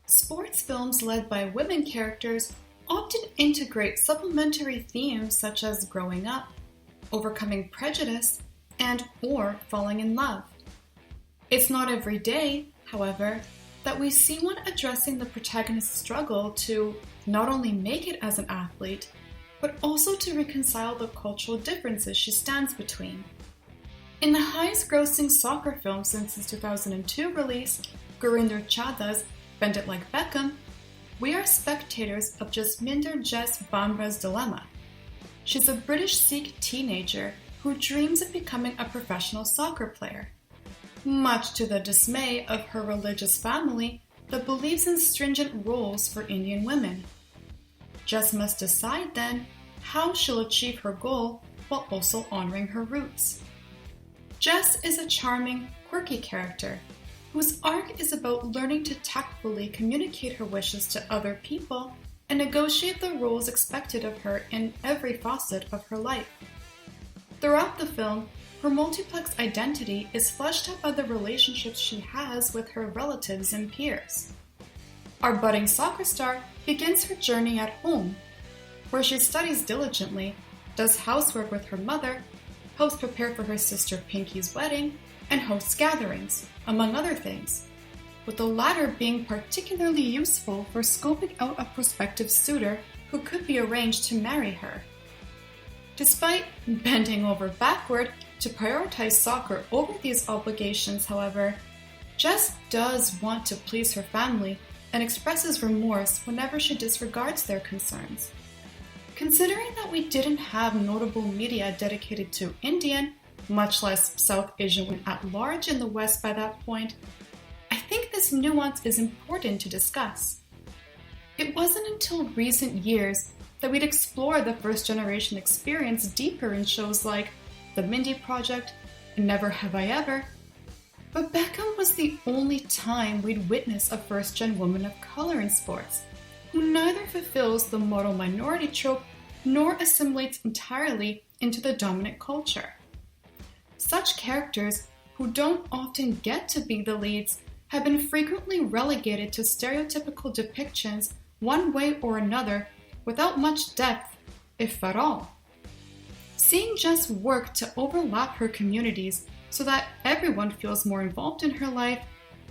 Sports films led by women characters often integrate supplementary themes such as growing up, overcoming prejudice, and/or falling in love. It's not every day, however, that we see one addressing the protagonist's struggle to not only make it as an athlete, but also to reconcile the cultural differences she stands between. In the highest-grossing soccer film since its 2002 release, Gurinder Chadha's It Like Beckham, we are spectators of Jasminder Jess Bhamra's dilemma. She's a British Sikh teenager who dreams of becoming a professional soccer player, much to the dismay of her religious family that believes in stringent rules for Indian women. Jess must decide then how she'll achieve her goal while also honoring her roots. Jess is a charming, quirky character whose arc is about learning to tactfully communicate her wishes to other people and negotiate the roles expected of her in every facet of her life. Throughout the film, her multiplex identity is fleshed out by the relationships she has with her relatives and peers. Our budding soccer star begins her journey at home, where she studies diligently, does housework with her mother, helps prepare for her sister Pinky's wedding, and hosts gatherings, among other things, with the latter being particularly useful for scoping out a prospective suitor who could be arranged to marry her. Despite bending over backward to prioritize soccer over these obligations, however, Jess does want to please her family and expresses remorse whenever she disregards their concerns. Considering that we didn't have notable media dedicated to Indian, much less South Asian women at large in the West by that point, I think this nuance is important to discuss. It wasn't until recent years that we'd explore the first-generation experience deeper in shows like The Mindy Project and Never Have I Ever, but Beckham was the only time we'd witness a first-gen woman of color in sports, who neither fulfills the model minority trope nor assimilates entirely into the dominant culture. Such characters, who don't often get to be the leads, have been frequently relegated to stereotypical depictions one way or another without much depth, if at all. Seeing Jess work to overlap her communities so that everyone feels more involved in her life,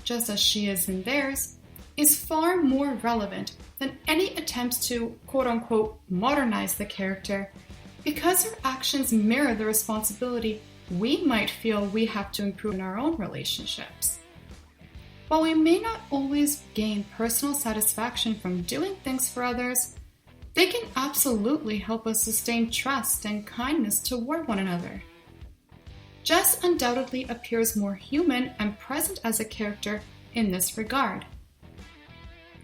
just as she is in theirs, is far more relevant than any attempts to quote-unquote modernize the character, because her actions mirror the responsibility we might feel we have to improve in our own relationships. While we may not always gain personal satisfaction from doing things for others, they can absolutely help us sustain trust and kindness toward one another. Jess undoubtedly appears more human and present as a character in this regard.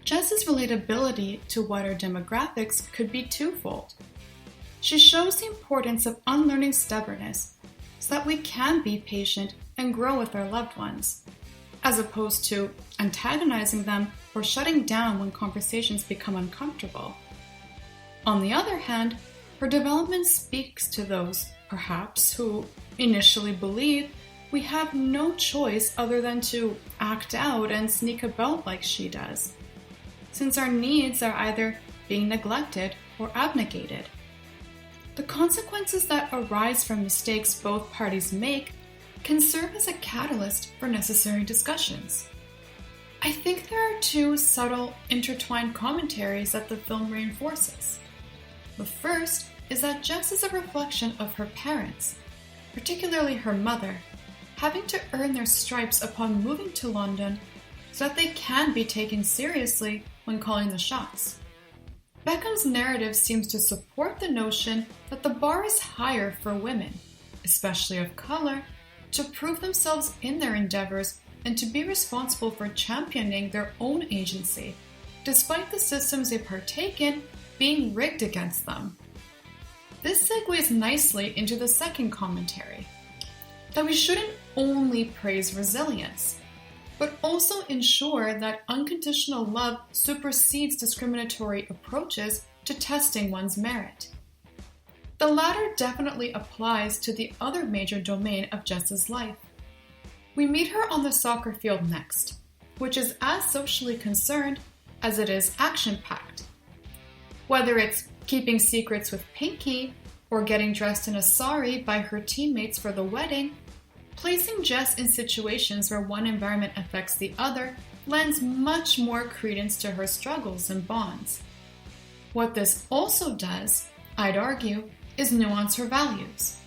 Jess's relatability to wider demographics could be twofold. She shows the importance of unlearning stubbornness so that we can be patient and grow with our loved ones, as opposed to antagonizing them or shutting down when conversations become uncomfortable. On the other hand, her development speaks to those, perhaps, who initially believe we have no choice other than to act out and sneak about like she does, since our needs are either being neglected or abnegated. The consequences that arise from mistakes both parties make can serve as a catalyst for necessary discussions. I think there are two subtle, intertwined commentaries that the film reinforces. The first is that Jess is a reflection of her parents, particularly her mother, having to earn their stripes upon moving to London so that they can be taken seriously when calling the shots. Beckham's narrative seems to support the notion that the bar is higher for women, especially of color, to prove themselves in their endeavors and to be responsible for championing their own agency, despite the systems they partake in being rigged against them. This segues nicely into the second commentary, that we shouldn't only praise resilience, but also ensure that unconditional love supersedes discriminatory approaches to testing one's merit. The latter definitely applies to the other major domain of Jess's life. We meet her on the soccer field next, which is as socially concerned as it is action-packed. Whether it's keeping secrets with Pinky or getting dressed in a sari by her teammates for the wedding, placing Jess in situations where one environment affects the other lends much more credence to her struggles and bonds. What this also does, I'd argue, is nuance her values.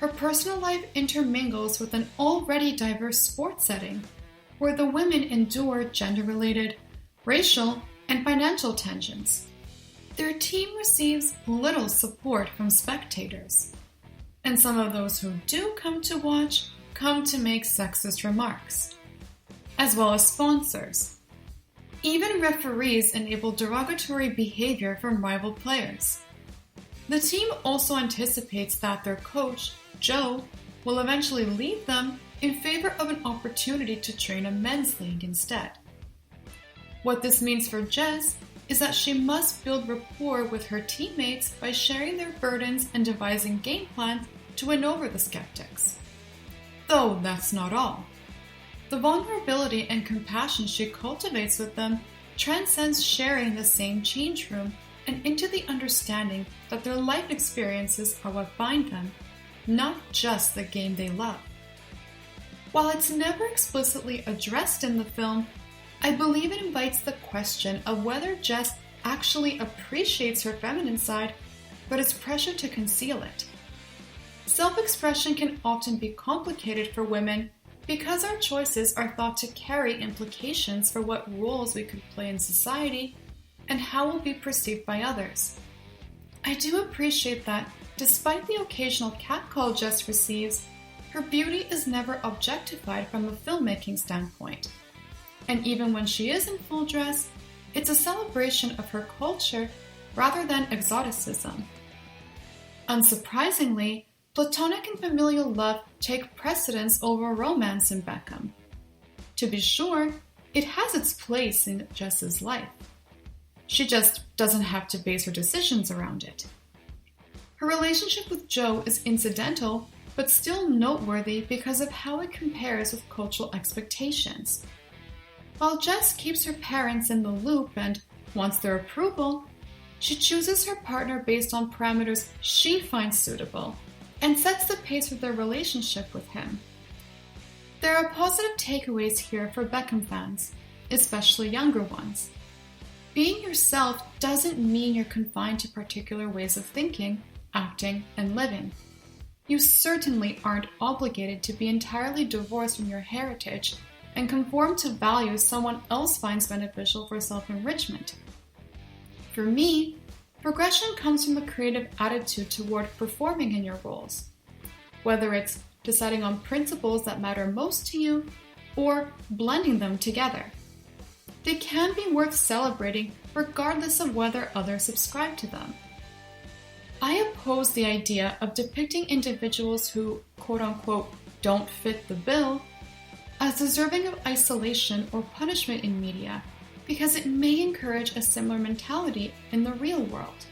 Her personal life intermingles with an already diverse sports setting, where the women endure gender-related, racial, and financial tensions. Their team receives little support from spectators, and some of those who do come to watch come to make sexist remarks, as well as sponsors. Even referees enable derogatory behavior from rival players. The team also anticipates that their coach, Joe, will eventually leave them in favor of an opportunity to train a men's league instead. What this means for Jess is that she must build rapport with her teammates by sharing their burdens and devising game plans to win over the skeptics. Though that's not all. The vulnerability and compassion she cultivates with them transcends sharing the same change room and into the understanding that their life experiences are what bind them, not just the game they love. While it's never explicitly addressed in the film, I believe it invites the question of whether Jess actually appreciates her feminine side, but is pressured to conceal it. Self-expression can often be complicated for women because our choices are thought to carry implications for what roles we could play in society and how we'll be perceived by others. I do appreciate that, despite the occasional catcall Jess receives, her beauty is never objectified from a filmmaking standpoint. And even when she is in full dress, it's a celebration of her culture rather than exoticism. Unsurprisingly, platonic and familial love take precedence over romance in Beckham. To be sure, it has its place in Jess's life. She just doesn't have to base her decisions around it. Her relationship with Joe is incidental, but still noteworthy because of how it compares with cultural expectations. While Jess keeps her parents in the loop and wants their approval, she chooses her partner based on parameters she finds suitable and sets the pace for their relationship with him. There are positive takeaways here for Beckham fans, especially younger ones. Being yourself doesn't mean you're confined to particular ways of thinking, acting, and living. You certainly aren't obligated to be entirely divorced from your heritage and conform to values someone else finds beneficial for self-enrichment. For me, progression comes from a creative attitude toward performing in your roles, whether it's deciding on principles that matter most to you or blending them together. They can be worth celebrating regardless of whether others subscribe to them. I oppose the idea of depicting individuals who, quote-unquote, don't fit the bill as deserving of isolation or punishment in media because it may encourage a similar mentality in the real world.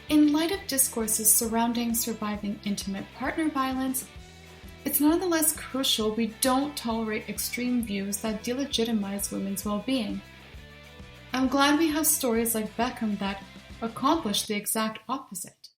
In light of discourses surrounding surviving intimate partner violence, it's nonetheless crucial we don't tolerate extreme views that delegitimize women's well-being. I'm glad we have stories like Beckham that accomplish the exact opposite.